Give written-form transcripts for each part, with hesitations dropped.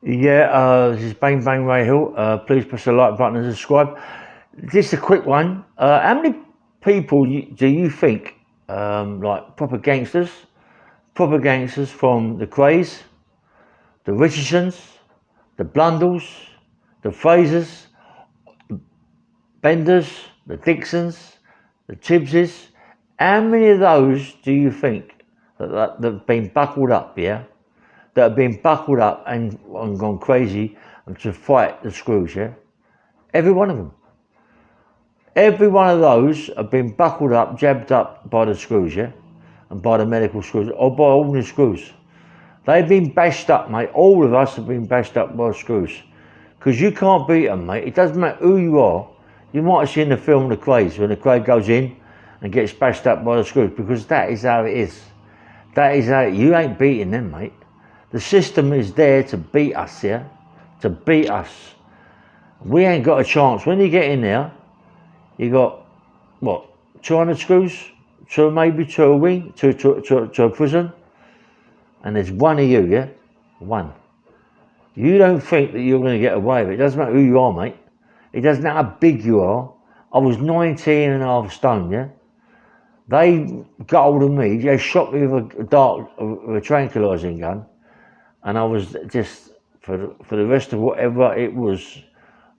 Yeah, this is Bang Bang Ray Hill. Please press the like button and subscribe. Just a quick one. How many people do you think, like proper gangsters from the Crays, the Richardsons, the Blundells, the Frasers, Benders, the Dixons, the Tibbses, how many of those do you think that have been buckled up, yeah? That have been buckled up and gone crazy and to fight the screws, yeah? Every one of them. Every one of those have been buckled up, jabbed up by the screws, yeah? And by the medical screws, or by all the screws. They've been bashed up, mate. All of us have been bashed up by screws. Because you can't beat them, mate. It doesn't matter who you are. You might have seen the film The Craze, when the Craze goes in and gets bashed up by the screws, because that is how it is. That is how you ain't beating them, mate. The system is there to beat us, yeah? To beat us. We ain't got a chance. When you get in there, you got, what, 200 screws? Maybe to a wing, to a prison. And there's one of you, yeah? One. You don't think that you're going to get away with it. It doesn't matter who you are, mate. It doesn't matter how big you are. I was 19 and a half stone, yeah? They got hold of me. They shot me with a tranquilizing gun. And I was just, for the rest of whatever it was,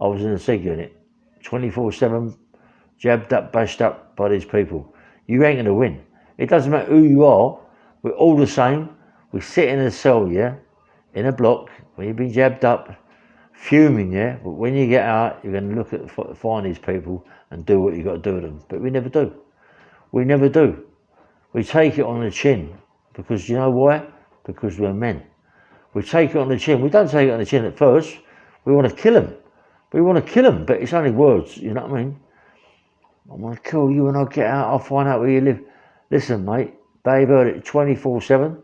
I was in a SIG unit. 24/7, jabbed up, bashed up by these people. You ain't going to win. It doesn't matter who you are. We're all the same. We sit in a cell, yeah? In a block, when you've been jabbed up, fuming, yeah? But when you get out, you're going to look at, find these people and do what you got to do with them. But we never do. We never do. We take it on the chin. Because you know why? Because we're men. We take it on the chin. We don't take it on the chin at first. We want to kill him. We want to kill him, but it's only words, you know what I mean? I'm going to kill you when I get out. I'll find out where you live. Listen, mate, they've heard it 24/7.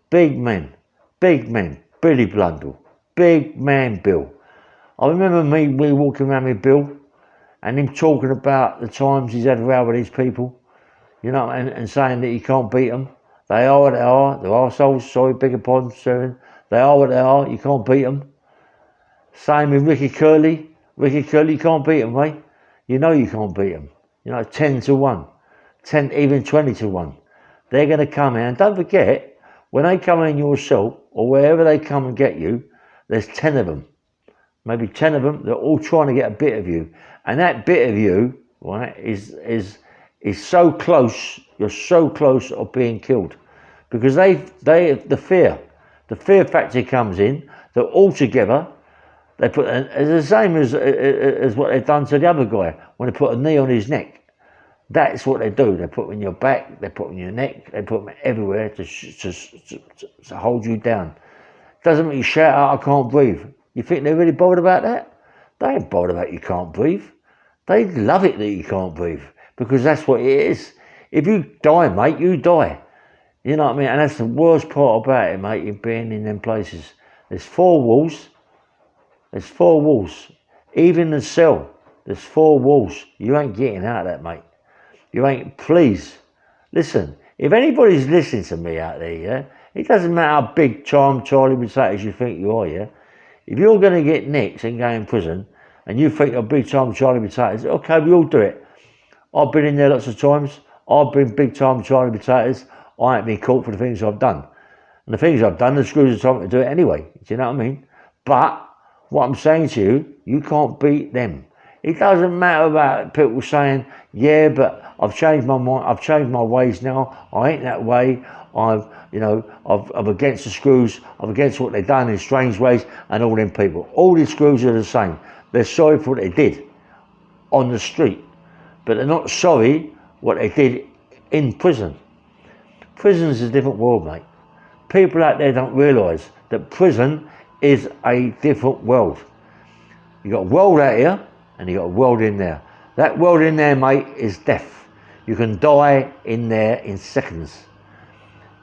Big men. Billy Blundell. Big man Bill. I remember me walking around with Bill and him talking about the times he's had a row with these people, you know, and saying that he can't beat them. They are what they are. They're arseholes. Sorry, beg your pardon, sir. They are what they are. You can't beat them. Same with Ricky Curley. Ricky Curley, you can't beat him, mate. You know you can't beat him. You know, 10-1. 10, even 20-1. They're going to come in. And don't forget, when they come in your cell, or wherever they come and get you, there's 10 of them. Maybe 10 of them. They're all trying to get a bit of you. And that bit of you, right, is so close. You're so close of being killed. Because the fear factor comes in. They're all together. They put, it's the same as what they've done to the other guy when they put a knee on his neck. That's what they do. They put them in your back, they put them in your neck, they put them everywhere to hold you down. Doesn't make you shout out, I can't breathe. You think they're really bothered about that? They ain't bothered about you can't breathe. They love it that you can't breathe because that's what it is. If you die, mate, you die. You know what I mean? And that's the worst part about it, mate, you being in them places. There's 4 walls. There's 4 walls. Even the cell, there's 4 walls. You ain't getting out of that, mate. You ain't, please. Listen, if anybody's listening to me out there, yeah, it doesn't matter how big time Charlie Potatoes you think you are, yeah. If you're going to get nicked and go in prison and you think you're big time Charlie Potatoes, okay, we all do it. I've been in there lots of times. I've been big time Charlie Potatoes. I ain't been caught for the things I've done. And the things I've done, the screws are told me to do it anyway. Do you know what I mean? But what I'm saying to you, you can't beat them. It doesn't matter about people saying, yeah, but I've changed my mind, I've changed my ways now, I ain't that way, I'm against the screws, I'm against what they've done in strange ways, and all them people. All these screws are the same. They're sorry for what they did on the street, but they're not sorry what they did in prison. Prison is a different world, mate. People out there don't realise that prison is a different world. You got a world out here and you got a world in there. That world in there, mate, is death. You can die in there in seconds.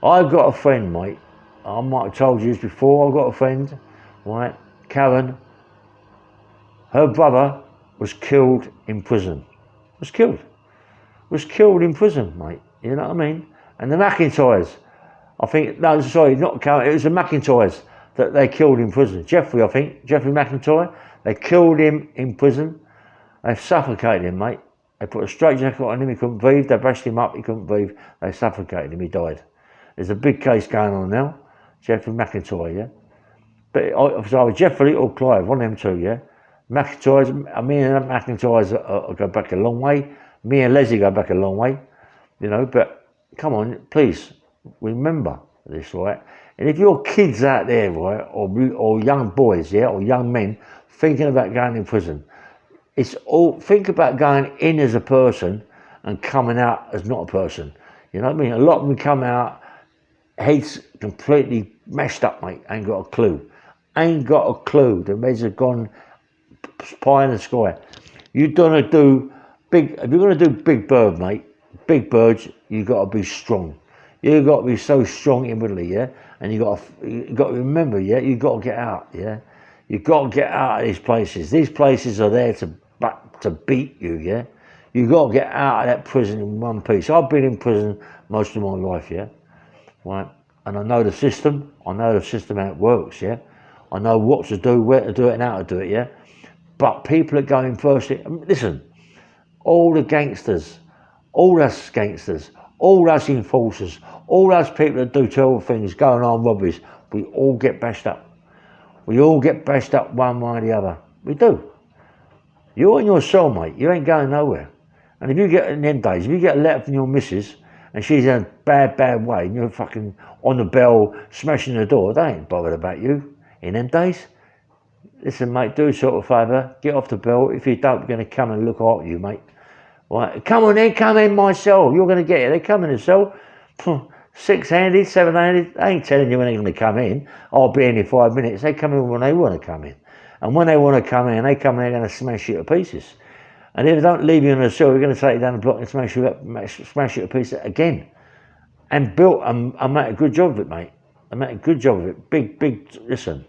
I've got a friend, mate. I might have told you this before. I've got a friend, right? Karen. Her brother was killed in prison. Was killed in prison, mate. You know what I mean? And the McIntyres. I think, no, sorry, not Karen. It was the McIntyres. that they killed in prison. Jeffrey, I think, Jeffrey McIntyre, they killed him in prison. They suffocated him, mate. They put a straitjacket on him, he couldn't breathe. They brushed him up, he couldn't breathe. They suffocated him, he died. There's a big case going on now. Jeffrey McIntyre, yeah? But it was Jeffrey or Clive, one of them two, yeah? McIntyre's, me and McIntyre's go back a long way. Me and Leslie go back a long way, you know, but come on, please, remember this, right? And if your kids out there, right, or young boys, yeah, or young men thinking about going in prison, it's all, think about going in as a person and coming out as not a person. You know what I mean? A lot of them come out, heads completely messed up, mate, ain't got a clue. Ain't got a clue. The meds have gone pie in the sky. You're gonna do big, if you're gonna do big bird, mate, big birds, you gotta be strong. You got to be so strong inwardly, yeah? And you got to remember, yeah, you got to get out, yeah? You got to get out of these places. These places are there to beat you, yeah? You got to get out of that prison in one piece. I've been in prison most of my life, yeah? Right? And I know the system. I know the system how it works, yeah? I know what to do, where to do it, and how to do it, yeah? But people are going first. Listen, all the gangsters, all us gangsters, all us enforcers, all us people that do terrible things, going on robberies, we all get bashed up. We all get bashed up one way or the other. We do. You're in your cell, mate. You ain't going nowhere. And if you get, in them days, if you get a letter from your missus and she's in a bad way and you're fucking on the bell, smashing the door, they ain't bothered about you in them days. Listen, mate, do a sort of favour, get off the bell. If you don't, we're going to come and look after you, mate. Right, come on then, come in my cell. You're going to get it. They come in the cell, 6-handed, 7-handed. They ain't telling you when they're going to come in. I'll be in 5 minutes. They come in when they want to come in. And when they want to come in, they come in, they're going to smash you to pieces. And if they don't leave you in the cell, we're going to take you down the block and smash you to pieces again. And I made a good job of it, mate. I made a good job of it. Big, listen,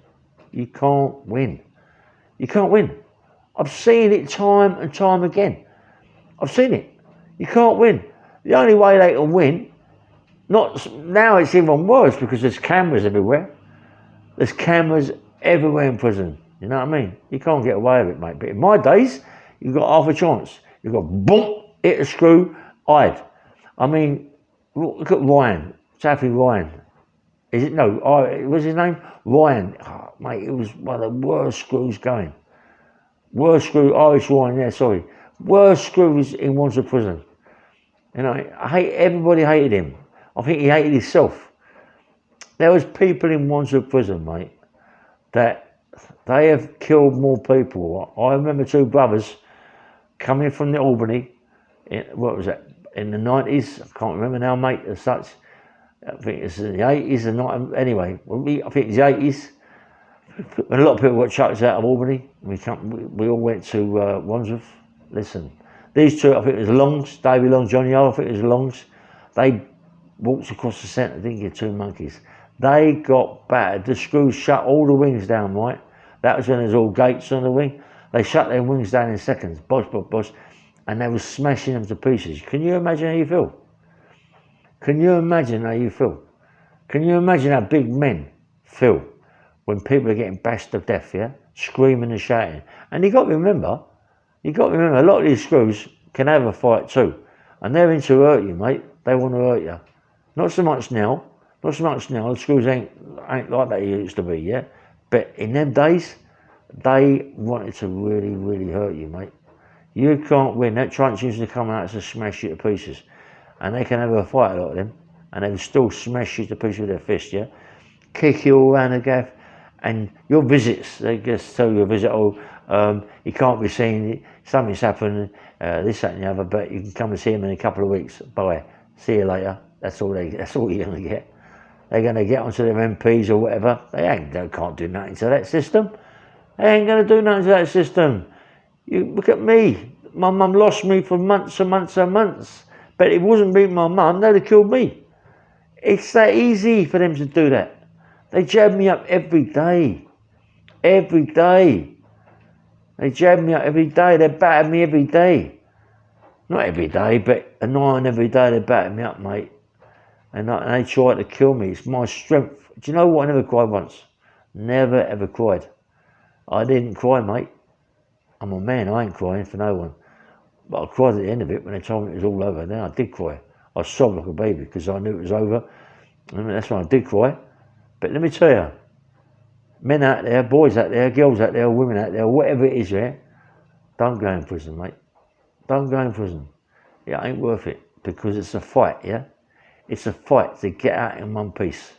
you can't win. You can't win. I've seen it time and time again. I've seen it. You can't win. The only way they can win, now it's even worse because there's cameras everywhere. There's cameras everywhere in prison. You know what I mean? You can't get away with it, mate. But in my days, you've got half a chance. You've got boom, hit a screw, hide. I mean, look at Ryan, Taffy Ryan. Is it, no, what's his name? Ryan. Oh, mate, it was one of the worst screws going. Worst screw, Irish Ryan, yeah, sorry. Worst screws in Wandsworth prison. You know, everybody hated him. I think he hated himself. There was people in Wandsworth prison, mate, that they have killed more people. I remember two brothers coming from the Albany, what was that, in the 90s? I can't remember now, mate, as such. I think it's in the 80s or not. Anyway, I think it's the 80s. When a lot of people got chucked out of Albany, we all went to Wandsworth. Listen, these two, I think it was Longs, Davy Long, Johnny O, I think it was Longs. They walked across the centre, didn't get two monkeys. They got battered. The screws shut all the wings down, right? That was when there's all gates on the wing. They shut their wings down in seconds, bosh, and they were smashing them to pieces. Can you imagine how you feel? Can you imagine how you feel? Can you imagine how big men feel when people are getting bashed to death, yeah? Screaming and shouting. And you got to remember, a lot of these screws can have a fight too. And they're into hurt you, mate. They want to hurt you. Not so much now. The screws ain't like they used to be, yeah? But in them days, they wanted to really, really hurt you, mate. You can't win. That truncheon used to come out to smash you to pieces. And they can have a fight, a lot of them. And they will still smash you to pieces with their fist, yeah? Kick you all around the gaff. And your visits, they just tell you a visit, you can't be seen, something's happened, this, that and the other, but you can come and see him in a couple of weeks. Bye. See you later. That's all you're going to get. They're going to get onto their MPs or whatever. They can't do nothing to that system. They ain't going to do nothing to that system. You look at me. My mum lost me for months and months and months. But it wasn't being my mum, they'd have killed me. It's that easy for them to do that. They jab me up every day. Every day. They jab me up every day. They batter me every day. Not every day, but a 9 every day they batter me up, mate. And they try to kill me. It's my strength. Do you know what? I never cried once. Never ever cried. I didn't cry, mate. I'm a man, I ain't crying for no one. But I cried at the end of it when they told me it was all over. Then I did cry. I sobbed like a baby because I knew it was over. And that's when I did cry. But let me tell you, men out there, boys out there, girls out there, women out there, whatever it is, yeah, don't go in prison, mate. Don't go in prison. It ain't worth it because it's a fight, yeah? It's a fight to get out in one piece.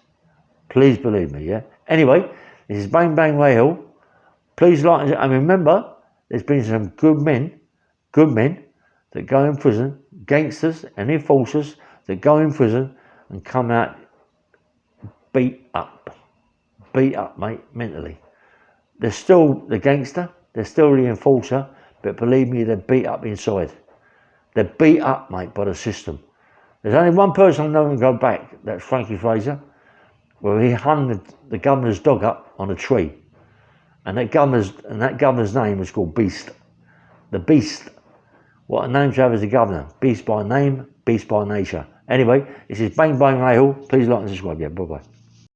Please believe me, yeah? Anyway, this is Bang Bang Rahil. Please like and remember, there's been some good men that go in prison, gangsters and enforcers that go in prison and come out beat up, mate, mentally. They're still the gangster, they're still the enforcer, but believe me, they're beat up inside. They're beat up, mate, by the system. There's only one person I know can go back, that's Frankie Fraser, where he hung the governor's dog up on a tree. And that governor's name was called Beast. The Beast. What a name to have as a governor. Beast by name, beast by nature. Anyway, this is Bang Bang Rahil. Please like and subscribe. Yeah, bye-bye.